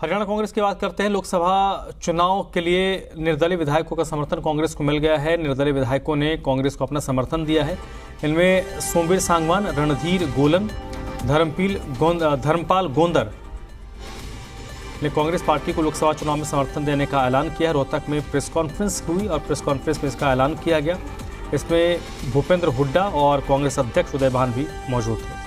हरियाणा कांग्रेस की बात करते हैं। लोकसभा चुनाव के लिए निर्दलीय विधायकों का समर्थन कांग्रेस को मिल गया है। निर्दलीय विधायकों ने कांग्रेस को अपना समर्थन दिया है। इनमें सोमवीर सांगवान, रणधीर गोलन, धर्मपाल गोंदर ने कांग्रेस पार्टी को लोकसभा चुनाव में समर्थन देने का ऐलान किया। रोहतक में प्रेस कॉन्फ्रेंस हुई और प्रेस कॉन्फ्रेंस में इसका ऐलान किया गया। इसमें भूपेंद्र हुड्डा और कांग्रेस अध्यक्ष उदय भान भी मौजूद थे।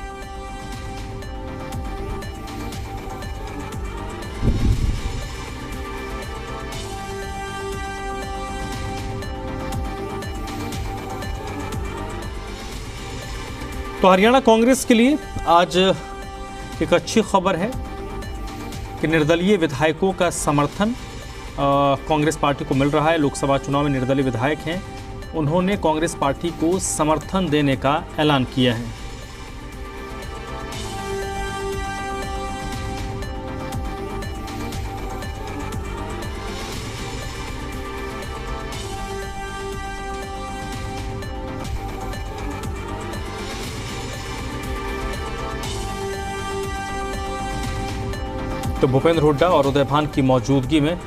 तो हरियाणा कांग्रेस के लिए आज एक अच्छी खबर है कि निर्दलीय विधायकों का समर्थन कांग्रेस पार्टी को मिल रहा है। लोकसभा चुनाव में निर्दलीय विधायक हैं, उन्होंने कांग्रेस पार्टी को समर्थन देने का ऐलान किया है। तो भूपेंद्र हुड्डा और उदय भान की मौजूदगी में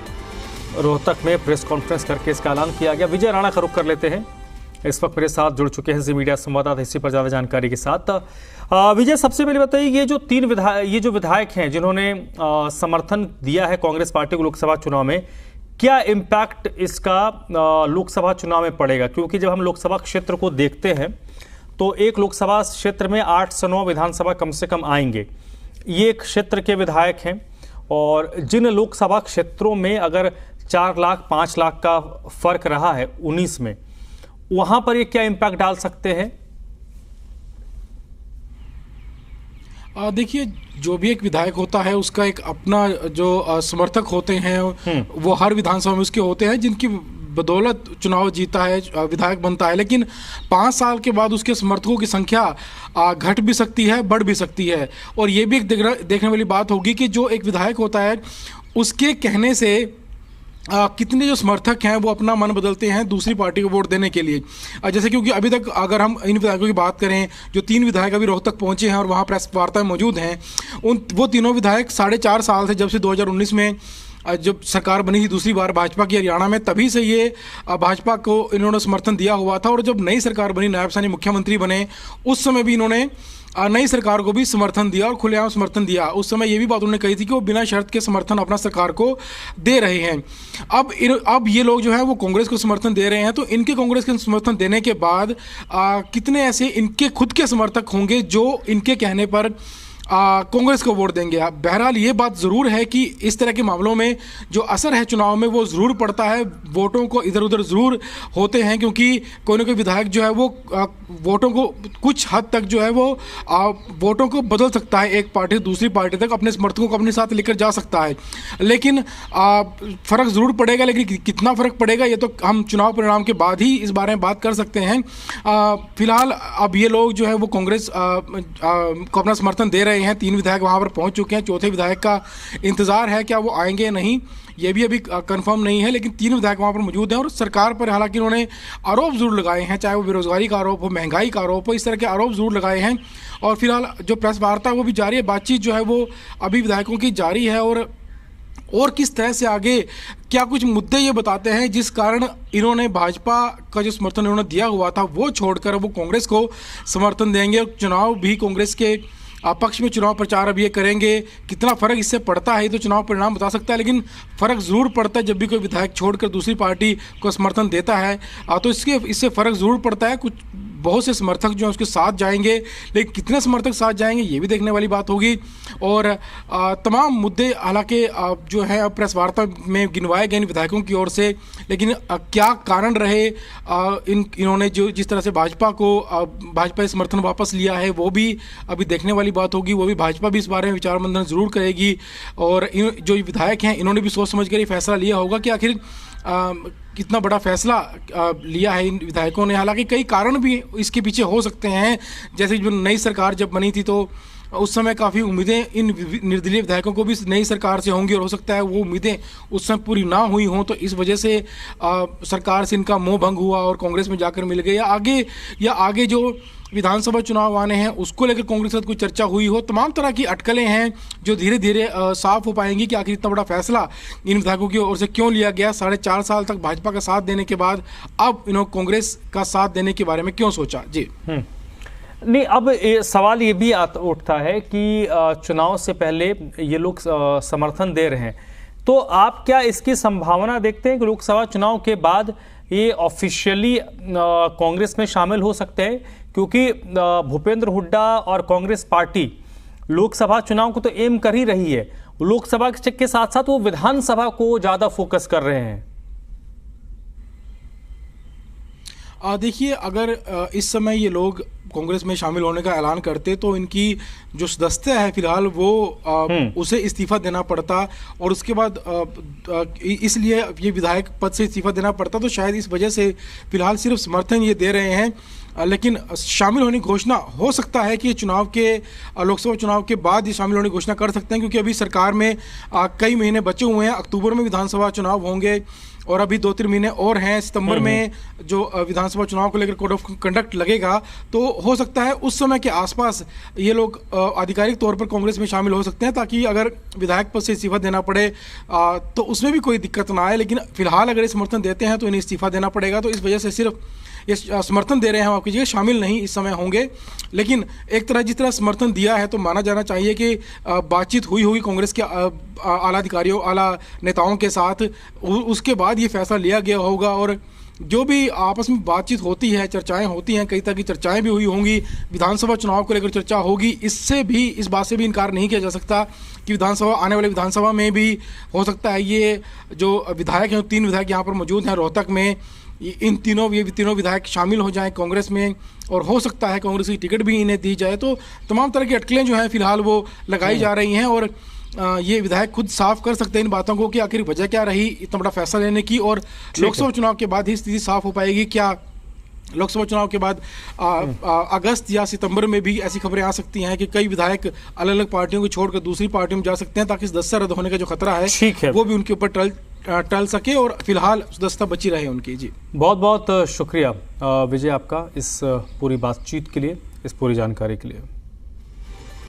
रोहतक में प्रेस कॉन्फ्रेंस करके इसका ऐलान किया गया। विजय राणा का रुख कर लेते हैं, इस वक्त मेरे साथ जुड़ चुके हैं जी मीडिया संवाददाता, इसी पर ज्यादा जानकारी के साथ। विजय, सबसे पहले बताइए, ये जो विधायक हैं जिन्होंने समर्थन दिया है कांग्रेस पार्टी को लोकसभा चुनाव में, क्या इम्पैक्ट इसका लोकसभा चुनाव में पड़ेगा? क्योंकि जब हम लोकसभा क्षेत्र को देखते हैं तो एक लोकसभा क्षेत्र में 8 से 9 विधानसभा कम से कम आएंगे। ये एक क्षेत्र के विधायक हैं और जिन लोकसभा क्षेत्रों में अगर 4 लाख 5 लाख का फर्क रहा है 19 में, वहां पर ये क्या इम्पैक्ट डाल सकते हैं? देखिए, जो भी एक विधायक होता है उसका एक अपना जो समर्थक होते हैं वो हर विधानसभा में उसके होते हैं, जिनकी बदौलत चुनाव जीता है, विधायक बनता है। लेकिन 5 साल के बाद उसके समर्थकों की संख्या घट भी सकती है, बढ़ भी सकती है। और ये भी एक देखने वाली बात होगी कि जो एक विधायक होता है उसके कहने से कितने जो समर्थक हैं वो अपना मन बदलते हैं दूसरी पार्टी को वोट देने के लिए। जैसे क्योंकि अभी तक अगर हम इन विधायकों की बात करें, जो 3 विधायक अभी रोहतक पहुंचे हैं और वहां प्रेस वार्ता में मौजूद हैं, वो तीनों विधायक 4.5 साल से, जब से 2019 में जब सरकार बनी थी दूसरी बार भाजपा की हरियाणा में, तभी से ये भाजपा को इन्होंने समर्थन दिया हुआ था। और जब नई सरकार बनी, नायब साहनी मुख्यमंत्री बने, उस समय भी इन्होंने नई सरकार को भी समर्थन दिया और खुलेआम समर्थन दिया। उस समय ये भी बात उन्होंने कही थी कि वो बिना शर्त के समर्थन अपना सरकार को दे रहे हैं। अब ये लोग जो है वो कांग्रेस को समर्थन दे रहे हैं, तो इनके कांग्रेस के समर्थन देने के बाद कितने ऐसे इनके खुद के समर्थक होंगे जो इनके कहने पर कांग्रेस को वोट देंगे। बहरहाल ये बात ज़रूर है कि इस तरह के मामलों में जो असर है चुनाव में वो ज़रूर पड़ता है, वोटों को इधर उधर ज़रूर होते हैं, क्योंकि कोई ना कोई विधायक जो है वो वोटों को कुछ हद तक जो है वो वोटों को बदल सकता है, एक पार्टी दूसरी पार्टी तक अपने समर्थकों को अपने साथ लेकर जा सकता है। लेकिन फ़र्क ज़रूर पड़ेगा, लेकिन कितना फ़र्क पड़ेगा ये तो हम चुनाव परिणाम के बाद ही इस बारे में बात कर सकते हैं। फिलहाल अब ये लोग जो है वो कांग्रेस को अपना समर्थन दे रहे हैं। 3 विधायक वहां पर पहुंच चुके हैं, चौथे विधायक का इंतजार है, क्या वो आएंगे या नहीं ये भी अभी कंफर्म नहीं है। लेकिन 3 विधायक वहां पर मौजूद हैं और सरकार पर हालांकि उन्होंने आरोप जरूर लगाए हैं, चाहे वो बेरोजगारी का आरोप हो, महंगाई का आरोप हो, इस तरह के आरोप जरूर लगाए हैं। और फिलहाल जो प्रेस वार्ता वो भी जारी है, बातचीत जो है वो अभी विधायकों की जारी है। और किस तरह से आगे क्या कुछ मुद्दे ये बताते हैं जिस कारण इन्होंने भाजपा का जो समर्थन इन्होंने दिया हुआ था वो छोड़कर वो कांग्रेस को समर्थन देंगे। चुनाव भी कांग्रेस के पक्ष में चुनाव प्रचार अब ये करेंगे। कितना फ़र्क इससे पड़ता है तो चुनाव परिणाम बता सकता है, लेकिन फ़र्क ज़रूर पड़ता है जब भी कोई विधायक छोड़कर दूसरी पार्टी को समर्थन देता है। तो इससे फ़र्क ज़रूर पड़ता है। कुछ बहुत से समर्थक जो हैं उसके साथ जाएंगे, लेकिन कितने समर्थक साथ जाएंगे ये भी देखने वाली बात होगी। और तमाम मुद्दे हालांकि जो है अब प्रेस वार्ता में गिनवाए गए इन विधायकों की ओर से, लेकिन क्या कारण रहे इन्होंने जो जिस तरह से भाजपा समर्थन वापस लिया है वो भी अभी देखने वाली बात होगी। वो भी भाजपा भी इस बारे में विचार मंथन जरूर करेगी। और जो विधायक हैं इन्होंने भी सोच समझ कर ये फैसला लिया होगा कि आखिर कितना बड़ा फैसला लिया है इन विधायकों ने। हालांकि कई कारण भी इसके पीछे हो सकते हैं, जैसे जो नई सरकार जब बनी थी तो उस समय काफ़ी उम्मीदें इन निर्दलीय विधायकों को भी नई सरकार से होंगी और हो सकता है वो उम्मीदें उस समय पूरी ना हुई हों, तो इस वजह से सरकार से इनका मोह भंग हुआ और कांग्रेस में जाकर मिल गए, या आगे जो विधानसभा चुनाव आने हैं उसको लेकर कांग्रेस के साथ कोई चर्चा हुई हो। तमाम तरह की अटकलें हैं जो धीरे धीरे साफ हो पाएंगी कि आखिर इतना बड़ा फैसला इन विधायकों की ओर से क्यों लिया गया। 4.5 साल तक भाजपा का साथ देने के बाद अब इन्होंने कांग्रेस का साथ देने के बारे में क्यों सोचा। जी नहीं, अब सवाल ये भी उठता है कि चुनाव से पहले ये लोग समर्थन दे रहे हैं, तो आप क्या इसकी संभावना देखते हैं कि लोकसभा चुनाव के बाद ये ऑफिशियली कांग्रेस में शामिल हो सकते हैं? क्योंकि भूपेंद्र हुड्डा और कांग्रेस पार्टी लोकसभा चुनाव को तो एम कर ही रही है, लोकसभा के साथ साथ वो विधानसभा को ज्यादा फोकस कर रहे हैं। देखिए, अगर इस समय ये लोग कांग्रेस में शामिल होने का ऐलान करते तो इनकी जो सदस्यता है फिलहाल वो उसे इस्तीफा देना पड़ता, और उसके बाद इसलिए ये विधायक पद से इस्तीफा देना पड़ता, तो शायद इस वजह से फिलहाल सिर्फ समर्थन ये दे रहे हैं। लेकिन शामिल होने की घोषणा हो सकता है कि चुनाव के लोकसभा चुनाव के बाद ये शामिल होने की घोषणा कर सकते हैं, क्योंकि अभी सरकार में कई महीने बचे हुए हैं। अक्टूबर में विधानसभा चुनाव होंगे और अभी 2-3 महीने और हैं। सितंबर में जो विधानसभा चुनाव को लेकर कोड ऑफ कंडक्ट लगेगा, तो हो सकता है उस समय के आसपास ये लोग आधिकारिक तौर पर कांग्रेस में शामिल हो सकते हैं, ताकि अगर विधायक पद से इस्तीफा देना पड़े तो उसमें भी कोई दिक्कत ना आए। लेकिन फिलहाल अगर ये समर्थन देते हैं तो इन्हें इस्तीफा देना पड़ेगा, तो इस वजह से सिर्फ ये समर्थन दे रहे हैं, आपकी जगह शामिल नहीं इस समय होंगे। लेकिन एक तरह जिस तरह समर्थन दिया है तो माना जाना चाहिए कि बातचीत हुई होगी कांग्रेस के आला अधिकारियों, आला नेताओं के साथ, उसके बाद ये फैसला लिया गया होगा। और जो भी आपस में बातचीत होती है, चर्चाएं होती हैं, कई तरह की चर्चाएं भी हुई होंगी, विधानसभा चुनाव को लेकर चर्चा होगी। इससे भी, इस बात से भी इनकार नहीं किया जा सकता कि विधानसभा, आने वाले विधानसभा में भी हो सकता है ये जो विधायक हैं, 3 विधायक यहाँ पर मौजूद हैं रोहतक में, ये तीनों विधायक शामिल हो जाएं कांग्रेस में, और हो सकता है कांग्रेस की टिकट भी इन्हें दी जाए। तो तमाम तरह की अटकलें जो हैं फिलहाल वो लगाई जा रही हैं, और ये विधायक खुद साफ कर सकते हैं इन बातों को कि आखिर वजह क्या रही इतना बड़ा फैसला लेने की। और लोकसभा चुनाव के बाद ही स्थिति साफ हो पाएगी। क्या लोकसभा चुनाव के बाद अगस्त या सितंबर में भी ऐसी खबरें आ सकती हैं कि कई विधायक अलग अलग पार्टियों को छोड़कर दूसरी पार्टियों में जा सकते हैं, ताकि सदस्यता रद्द होने का जो खतरा है वो भी उनके ऊपर टल सके और फिलहाल सदस्यता बची रहे उनकी। जी बहुत बहुत शुक्रिया विजय आपका इस पूरी बातचीत के लिए, इस पूरी जानकारी के लिए।